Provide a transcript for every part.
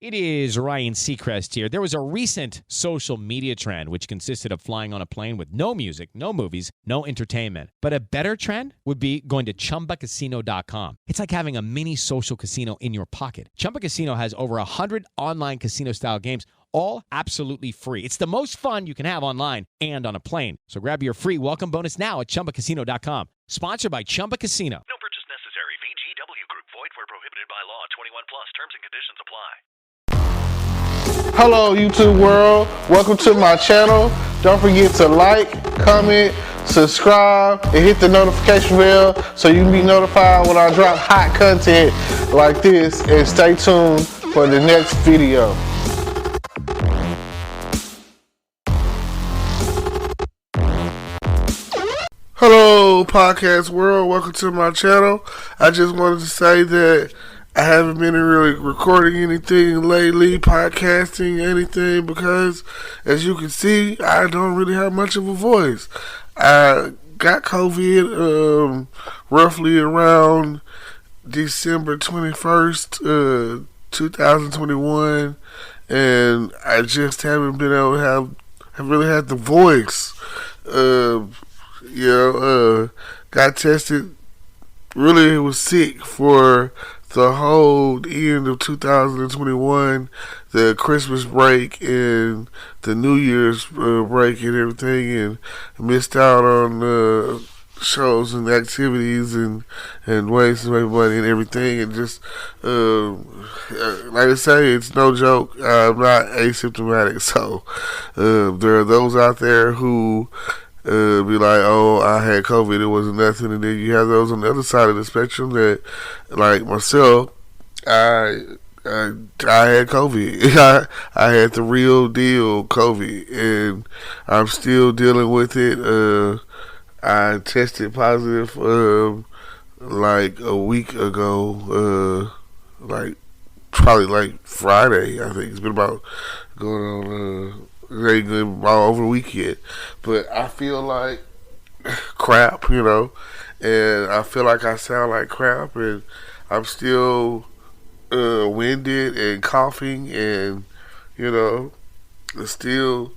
It is Ryan Seacrest here. There was a recent social media trend which consisted of flying on a plane with no music, no movies, no entertainment. But a better trend would be going to ChumbaCasino.com. It's like having a mini social casino in your pocket. Chumba Casino has over 100 online casino-style games, all absolutely free. It's the most fun you can have online and on a plane. So grab your free welcome bonus now at ChumbaCasino.com. Sponsored by Chumba Casino. No purchase necessary. VGW Group. Void where prohibited by law. 21 plus. Terms and conditions apply. Hello YouTube world, welcome to my channel. Don't forget to like, comment, subscribe, and hit the notification bell so you can be notified when I drop hot content like this, and stay tuned for the next video. Hello podcast world, welcome to my channel. I just wanted to say that I haven't been really recording anything lately, podcasting anything, because as you can see, I don't really have much of a voice. I got COVID roughly around December 21st, 2021, and I just haven't been able to have really had the voice. Got tested, really was sick for the whole end of 2021, the Christmas break and the New Year's break and everything, and missed out on shows and activities and ways to make money and everything, and just like I say, it's no joke. I'm not asymptomatic, so there are those out there who be like, oh, I had COVID, it wasn't nothing. And then you have those on the other side of the spectrum that, like myself, I had COVID. I had the real deal COVID, and I'm still dealing with it. I tested positive like a week ago, probably like Friday. I think it's been about going on. They ain't been all over the week yet, but I feel like crap, and I feel like I sound like crap, and I'm still winded and coughing, and it's still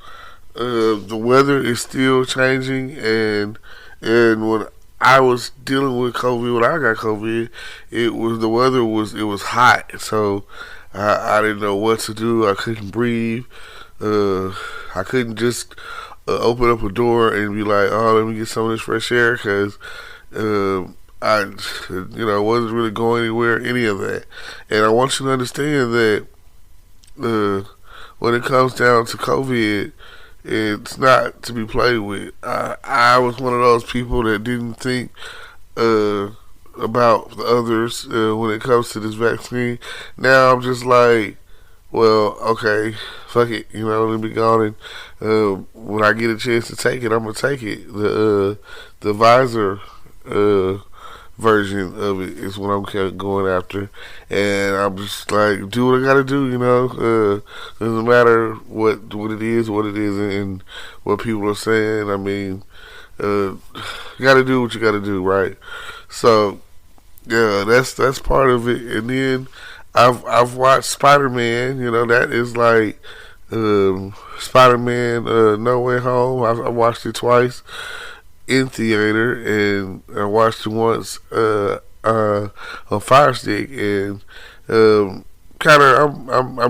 the weather is still changing, and when I was dealing with COVID, when I got COVID, it was hot, so I didn't know what to do. I couldn't breathe. I couldn't just open up a door and be like, oh, let me get some of this fresh air, because I wasn't really going anywhere, any of that. And I want you to understand that when it comes down to COVID, it's not to be played with. I was one of those people that didn't think about the others when it comes to this vaccine. Now I'm just like, well, okay, fuck it, let me go on, and when I get a chance to take it, I'm gonna take it. The Visor version of it is what I'm going after, and I'm just like, do what I gotta do, doesn't matter what it is, what it isn't, and what people are saying. I mean, you gotta do what you gotta do, right? So, yeah, that's part of it, and then I've watched Spiderman, that is like Spiderman No Way Home. I watched it twice in theater, and I watched it once on Fire Stick, and I'm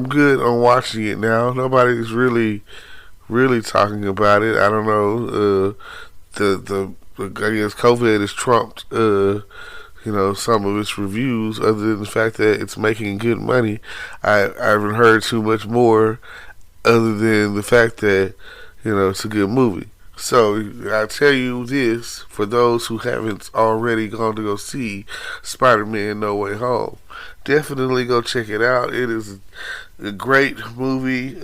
good on watching it now. Nobody's really talking about it. I don't know. I guess COVID has trumped some of its reviews, other than the fact that it's making good money. I haven't heard too much more, other than the fact that it's a good movie. So I tell you this, for those who haven't already gone to go see Spider-Man No Way Home, definitely go check it out. It is a great movie.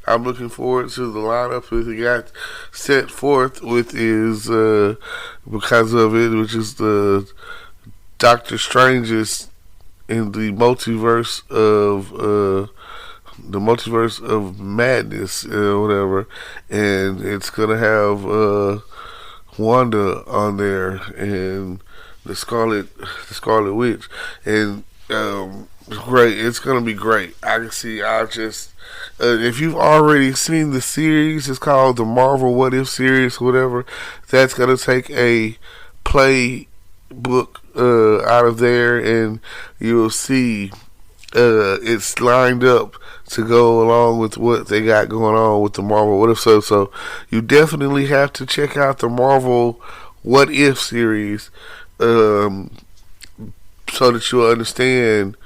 I'm looking forward to the lineup that he got set forth with is because of it, which is the Doctor Strange's in the multiverse of madness, whatever, and it's gonna have Wanda on there and the Scarlet Witch, and Great. It's gonna be great. I can see. I just if you've already seen the series, it's called the Marvel What If series, whatever. That's gonna take a play book out of there, and you'll see it's lined up to go along with what they got going on with the Marvel What If. So you definitely have to check out the Marvel What If series, so that you'll understand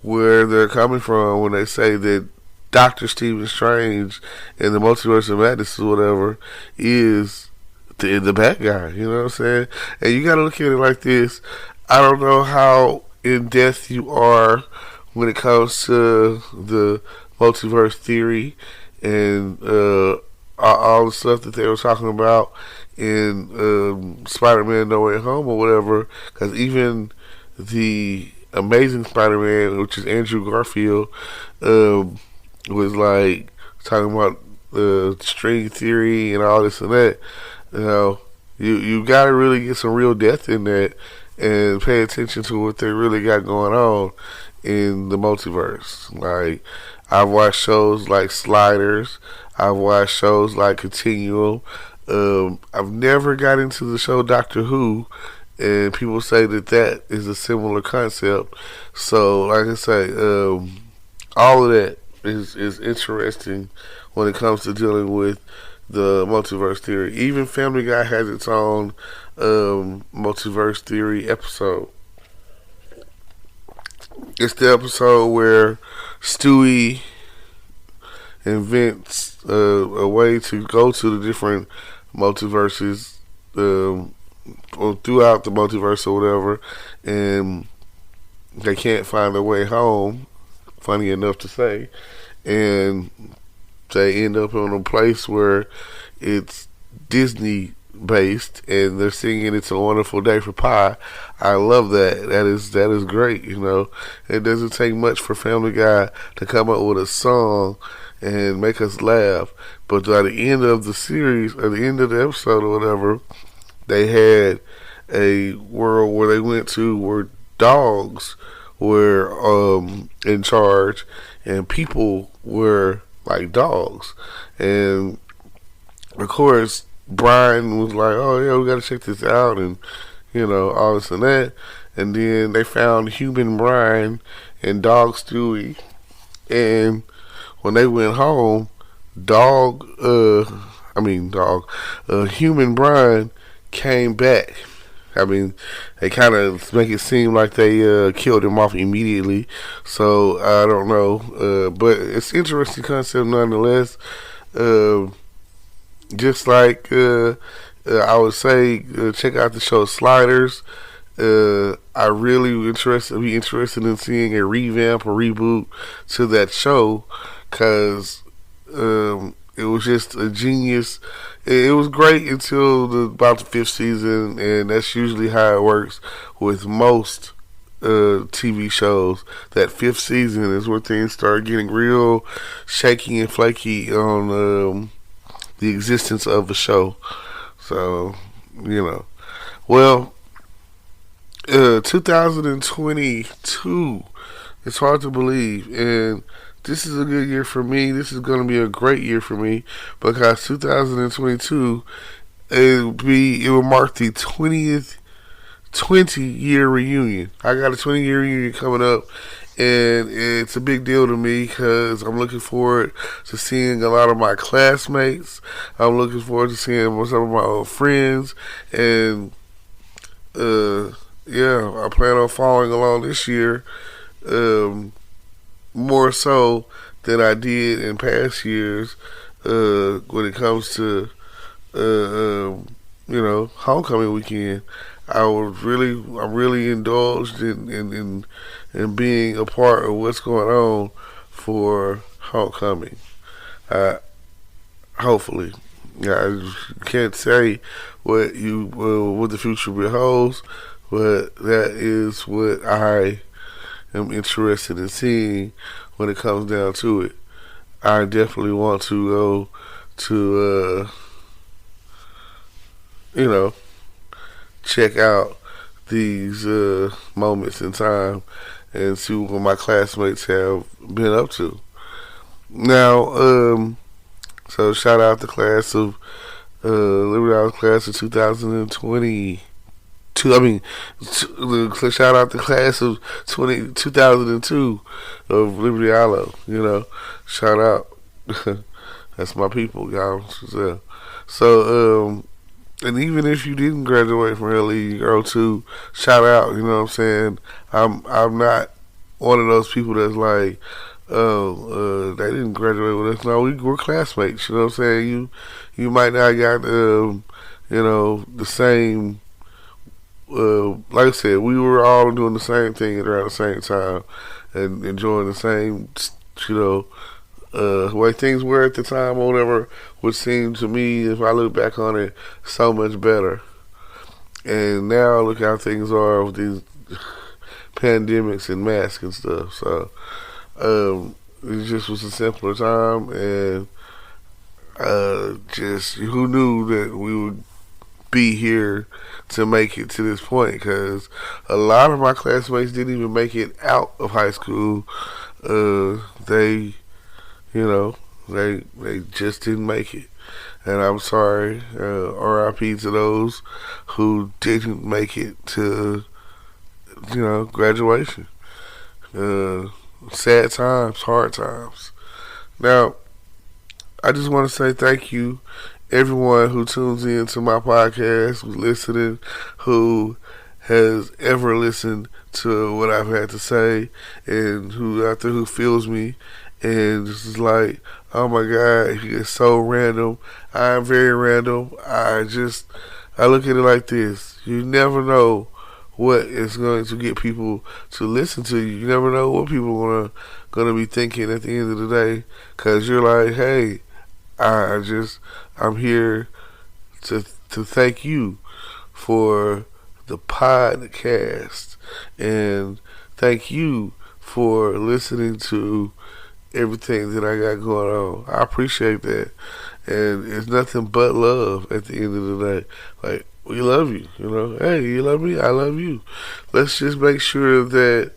where they're coming from when they say that Doctor Stephen Strange in the Multiverse of Madness or whatever is the bad guy. You know what I'm saying? And you got to look at it like this. I don't know how in depth you are when it comes to the multiverse theory and all the stuff that they were talking about in Spider-Man No Way Home or whatever, because even the Amazing Spider-Man, which is Andrew Garfield, was like talking about string theory and all this and that. You know, you got to really get some real depth in that and pay attention to what they really got going on in the multiverse. Like, I've watched shows like Sliders. I've watched shows like Continuum. I've never got into the show Doctor Who, and people say that is a similar concept. So, like I say, all of that is interesting when it comes to dealing with the multiverse theory. Even Family Guy has its own multiverse theory episode. It's the episode where Stewie invents a way to go to the different multiverses or throughout the multiverse or whatever, and they can't find their way home, funny enough to say, and they end up in a place where it's Disney based and they're singing It's a Wonderful Day for Pie. I love that. That is great, you know. It doesn't take much for Family Guy to come up with a song and make us laugh. But by the end of the series, at the end of the episode or whatever, they had a world where they went to where dogs were in charge and people were like dogs. And of course, Brian was like, "Oh yeah, we got to check this out," and you know, all this and that. And then they found human Brian and dog Stewie. And when they went home, human Brian came back. I mean, they kind of make it seem like they killed him off immediately. So I don't know, but it's an interesting concept nonetheless. Just like I would say, check out the show Sliders. I really be interested in seeing a revamp or reboot to that show, because it was just a genius. It was great until about the 5th season, and that's usually how it works with most TV shows. That 5th season is where things start getting real shaky and flaky on the existence of the show. So, you know. Well, 2022, it's hard to believe, and this is a good year for me. This is going to be a great year for me, because 2022, it will mark the 20-year reunion. I got a 20-year reunion coming up, and it's a big deal to me because I'm looking forward to seeing a lot of my classmates. I'm looking forward to seeing some of my old friends, and I plan on following along this year, more so than I did in past years, when it comes to homecoming weekend. I'm really indulged in being a part of what's going on for homecoming. Hopefully, I can't say what the future beholds, but that is what I am interested in seeing when it comes down to it. I definitely want to go to check out these moments in time and see what my classmates have been up to. Now, so shout out the class of Liberty Island class of 2022. I mean, shout out the class of 2002 of Liberty Island. Shout out. That's my people, y'all. So, and even if you didn't graduate from LE or 02, shout out. You know what I'm saying? I'm not one of those people that's like, oh, they didn't graduate with us. No, we're classmates. You know what I'm saying? You might not got the same. Like I said, we were all doing the same thing around the same time and enjoying the same, way things were at the time or whatever would seem to me, if I look back on it, so much better. And now look how things are with these pandemics and masks and stuff. So it just was a simpler time, and just who knew that we would be here to make it to this point, because a lot of my classmates didn't even make it out of high school. They just didn't make it, and I'm sorry. RIP to those who didn't make it to graduation. Sad times, hard times. Now, I just want to say thank you, everyone who tunes in to my podcast, who's listening, who has ever listened to what I've had to say, and who out there who feels me, and just is like, oh my God, he is so random. I'm very random. I look at it like this: you never know what is going to get people to listen to you. You never know what people are gonna be thinking at the end of the day, because you're like, hey, I'm here to thank you for the podcast, and thank you for listening to everything that I got going on. I appreciate that, and it's nothing but love at the end of the day. Like, we love you, Hey, you love me, I love you. Let's just make sure that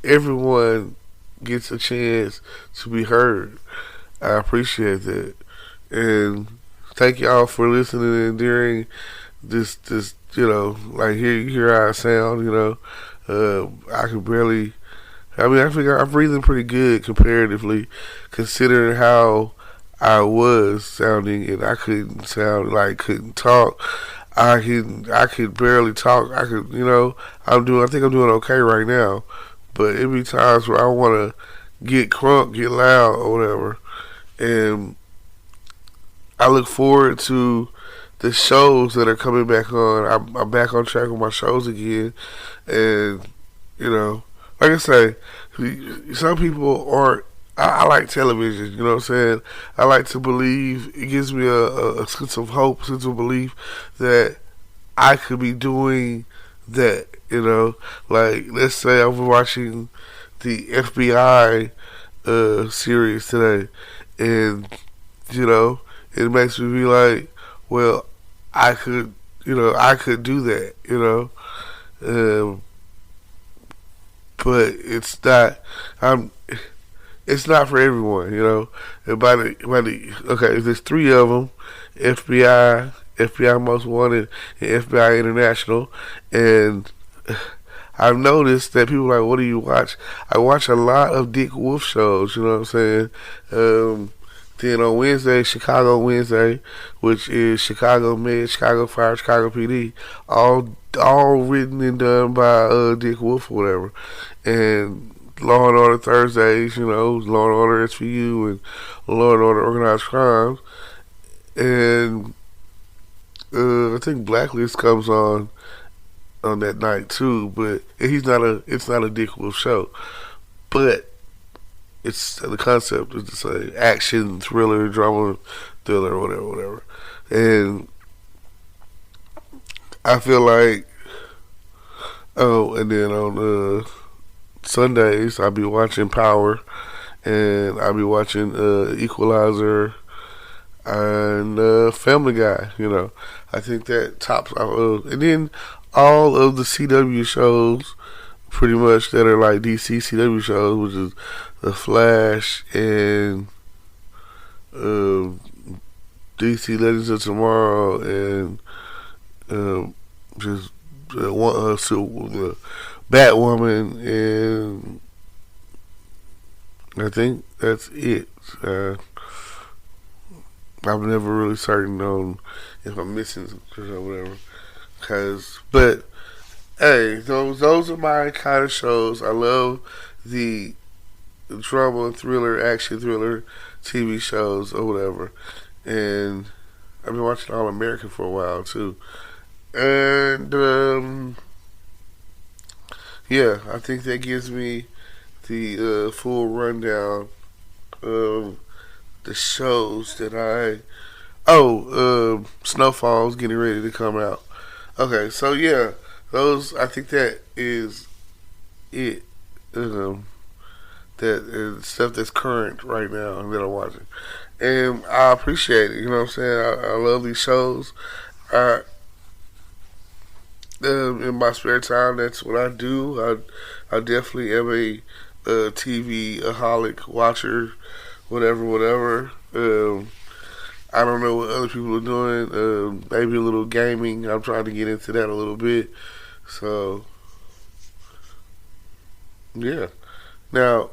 everyone gets a chance to be heard. I appreciate that, and thank y'all for listening during this like hear how I sound. I can barely. I think I'm breathing pretty good comparatively, considering how I was sounding, and I couldn't talk. I could barely talk. I think I'm doing okay right now, but it be times where I want to get crunk, get loud, or whatever. And I look forward to the shows that are coming back on. I'm back on track with my shows again, and like I say, some people aren't. I like television, you know what I'm saying? I like to believe. It gives me a sense of hope, sense of belief that I could be doing that, Like, let's say I was watching the FBI series today, and, it makes me be like, well, I could do that, but it's not. It's not for everyone, Okay, there's three of them: FBI Most Wanted, and FBI International. And I've noticed that people are like, what do you watch? I watch a lot of Dick Wolf shows. You know what I'm saying? Then on Wednesday, Chicago Wednesday, which is Chicago Med, Chicago Fire, Chicago PD, all written and done by Dick Wolf or whatever. And Law and Order Thursdays, Law and Order SVU and Law and Order Organized Crimes. And I think Blacklist comes on that night too, but it's not a Dick Wolf show. But it's the concept is to say action, thriller, drama, thriller, whatever. And I feel like, and then on Sundays I'll be watching Power, and I'll be watching Equalizer and Family Guy. I think that tops. And then all of the CW shows pretty much that are like DC CW shows, which is The Flash and DC Legends of Tomorrow and just Batwoman, and I think that's it. I'm never really certain on if I'm missing something or whatever. But hey, those are my kind of shows. I love the drama, thriller, action thriller TV shows or whatever. And I've been watching All American for a while too. And yeah, I think that gives me the full rundown of the shows that Snowfall's getting ready to come out. Okay, so yeah, I think that is it. That stuff that's current right now that I'm watching. And I appreciate it, you know what I'm saying? I love these shows. In my spare time, that's what I do. I definitely am a TV-aholic watcher, whatever. I don't know what other people are doing. Maybe a little gaming. I'm trying to get into that a little bit. So, yeah. Now,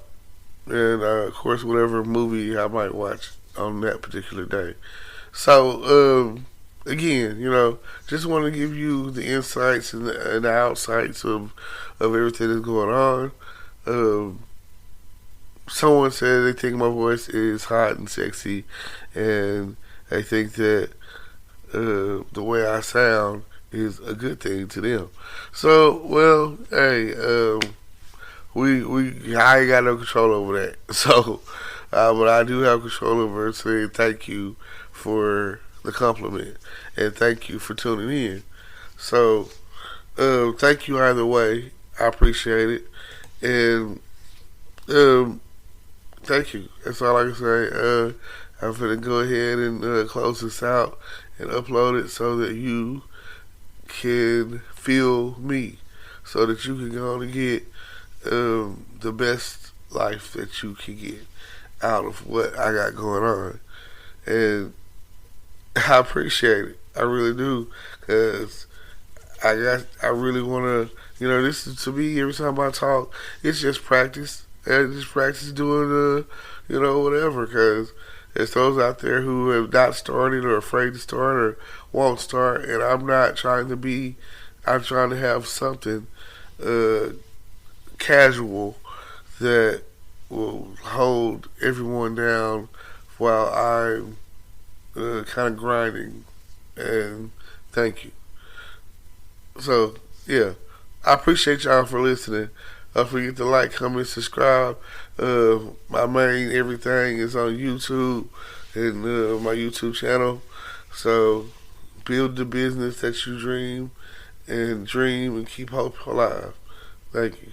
and of course, whatever movie I might watch on that particular day. So, again, just want to give you the insights and the outsights of everything that's going on. Someone said they think my voice is hot and sexy, and they think that the way I sound is a good thing to them. So, well, hey, I ain't got no control over that. So, but I do have control over saying thank you for the compliment, and thank you for tuning in. So, thank you either way. I appreciate it, and thank you. That's all I can say. I'm going to go ahead and close this out and upload it so that you can feel me, so that you can go on and get the best life that you can get out of what I got going on. And I appreciate it. I really do, because I really want to, this is, to me, every time I talk, it's just practice. And just practice doing, whatever, because there's those out there who have not started or afraid to start or won't start, and I'm trying to have something casual that will hold everyone down while I'm kind of grinding. And thank you. So, yeah, I appreciate y'all for listening. Don't forget to like, comment, subscribe. My main everything is on YouTube and my YouTube channel. So build the business that you dream and keep hope alive. Thank you.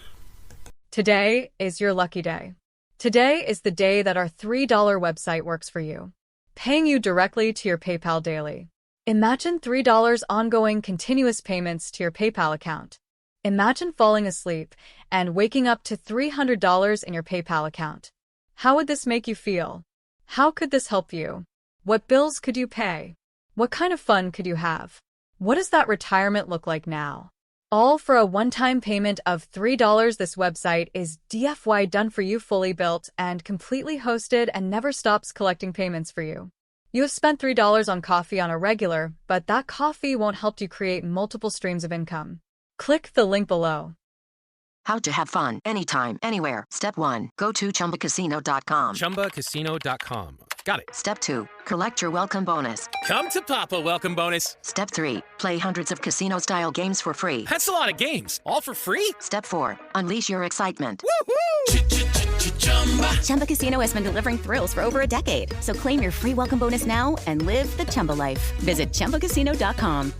Today is your lucky day. Today is the day that our $3 website works for you, paying you directly to your PayPal daily. Imagine $3 ongoing continuous payments to your PayPal account. Imagine falling asleep and waking up to $300 in your PayPal account. How would this make you feel? How could this help you? What bills could you pay? What kind of fun could you have? What does that retirement look like now? All for a one-time payment of $3. This website is DFY done for you, fully built and completely hosted, and never stops collecting payments for you. You have spent $3 on coffee on a regular, but that coffee won't help you create multiple streams of income. Click the link below. How to have fun anytime, anywhere. Step 1. Go to ChumbaCasino.com. ChumbaCasino.com. Got it. Step 2. Collect your welcome bonus. Come to Papa welcome bonus. Step 3. Play hundreds of casino-style games for free. That's a lot of games. All for free? Step 4. Unleash your excitement. Woohoo! Chumba Casino has been delivering thrills for over a decade. So claim your free welcome bonus now and live the Chumba life. Visit ChumbaCasino.com.